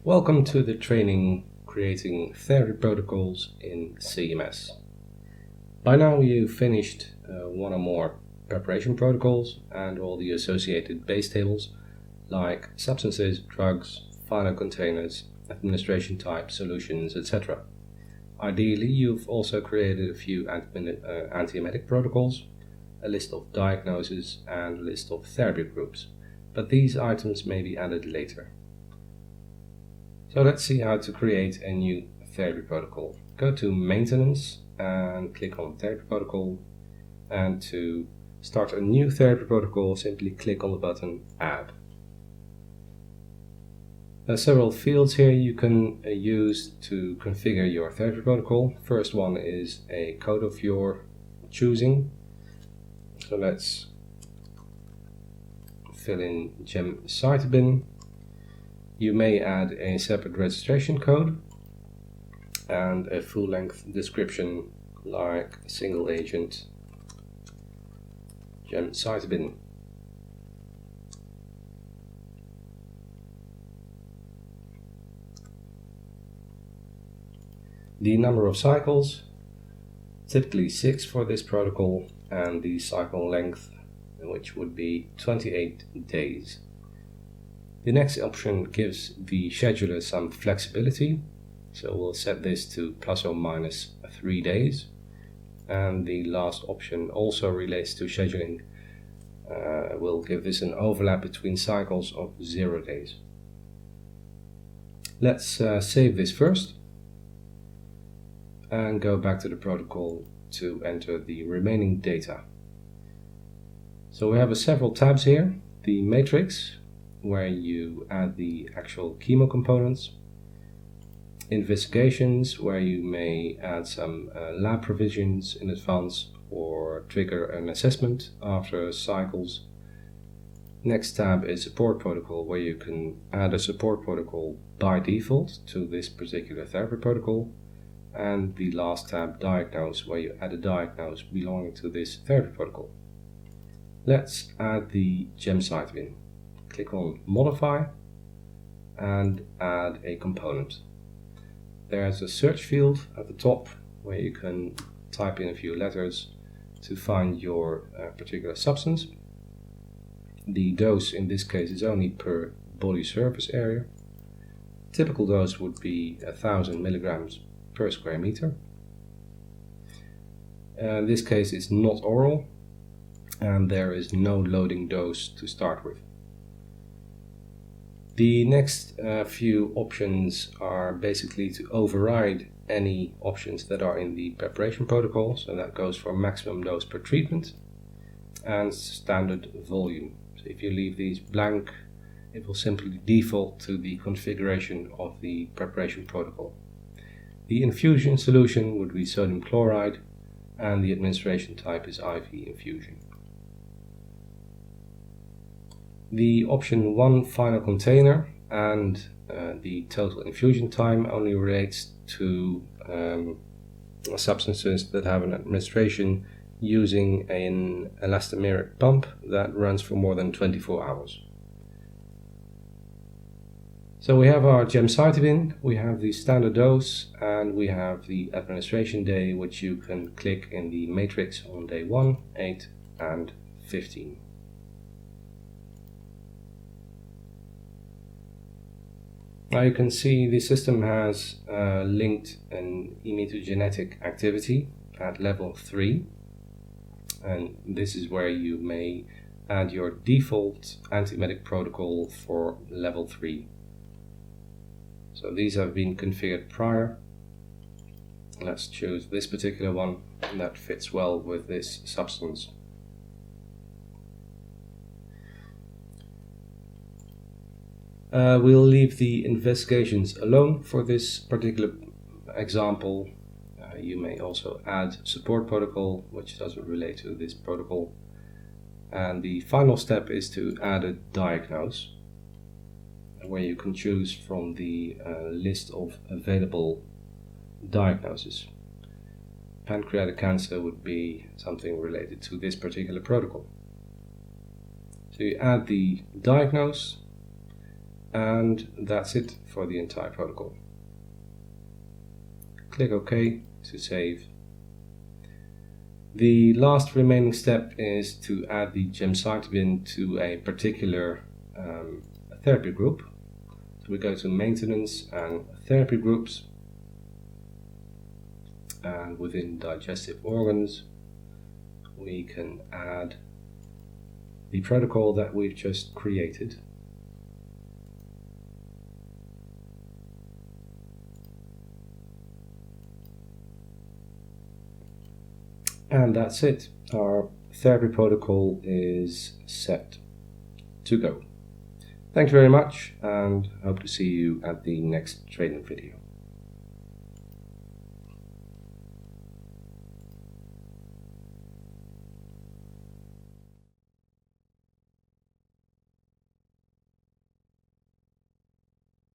Welcome to the training Creating Therapy Protocols in CMS. By now you've finished one or more preparation protocols and all the associated base tables like substances, drugs, final containers, administration type, solutions, etc. Ideally, you've also created a few antiemetic protocols, a list of diagnoses and a list of therapy groups, but these items may be added later. So let's see how to create a new therapy protocol. Go to Maintenance and click on Therapy Protocol, and to start a new therapy protocol simply click on the button Add. There are several fields here you can use to configure your therapy protocol. First one is a code of your choosing. So let's fill in gemcitabine. You may add a separate registration code and a full-length description like single agent gemcitabine. The number of cycles, typically 6 for this protocol, and the cycle length, which would be 28 days. The next option gives the scheduler some flexibility, so we'll set this to plus or minus 3 days. And the last option also relates to scheduling. We'll give this an overlap between cycles of 0 days. Let's save this first and go back to the protocol to enter the remaining data. So we have several tabs here. The matrix, where you add the actual chemo components, investigations, where you may add some lab provisions in advance or trigger an assessment after cycles. Next tab is support protocol, where you can add a support protocol by default to this particular therapy protocol. And the last tab, diagnose, where you add a diagnose belonging to this therapy protocol. Let's add the gemcitabine. Click on Modify and add a component. There's a search field at the top where you can type in a few letters to find your particular substance. The dose in this case is only per body surface area. Typical dose would be 1000 milligrams per square meter. In this case it's not oral and there is no loading dose to start with. The next few options are basically to override any options that are in the preparation protocol, so that goes for maximum dose per treatment and standard volume. So if you leave these blank, it will simply default to the configuration of the preparation protocol. The infusion solution would be sodium chloride and the administration type is IV infusion. The option 1 final container and the total infusion time only relates to substances that have an administration using an elastomeric pump that runs for more than 24 hours. So we have our gemcitabine, we have the standard dose, and we have the administration day, which you can click in the matrix on day 1, 8 and 15. Now you can see the system has linked an immunogenetic activity at level 3, and this is where you may add your default antiemetic protocol for level 3. So these have been configured prior. Let's choose this particular one that fits well with this substance. We'll leave the investigations alone for this particular example. You may also add support protocol, which doesn't relate to this protocol. And the final step is to add a diagnose, where you can choose from the list of available diagnoses. Pancreatic cancer would be something related to this particular protocol. So you add the diagnose, And that's it for the entire protocol. Click OK to save. The last remaining step is to add the gemcitabine to a particular therapy group. So we go to Maintenance and Therapy Groups, and within Digestive Organs we can add the protocol that we've just created. And that's it. Our therapy protocol is set to go. Thank you very much, and hope to see you at the next training video.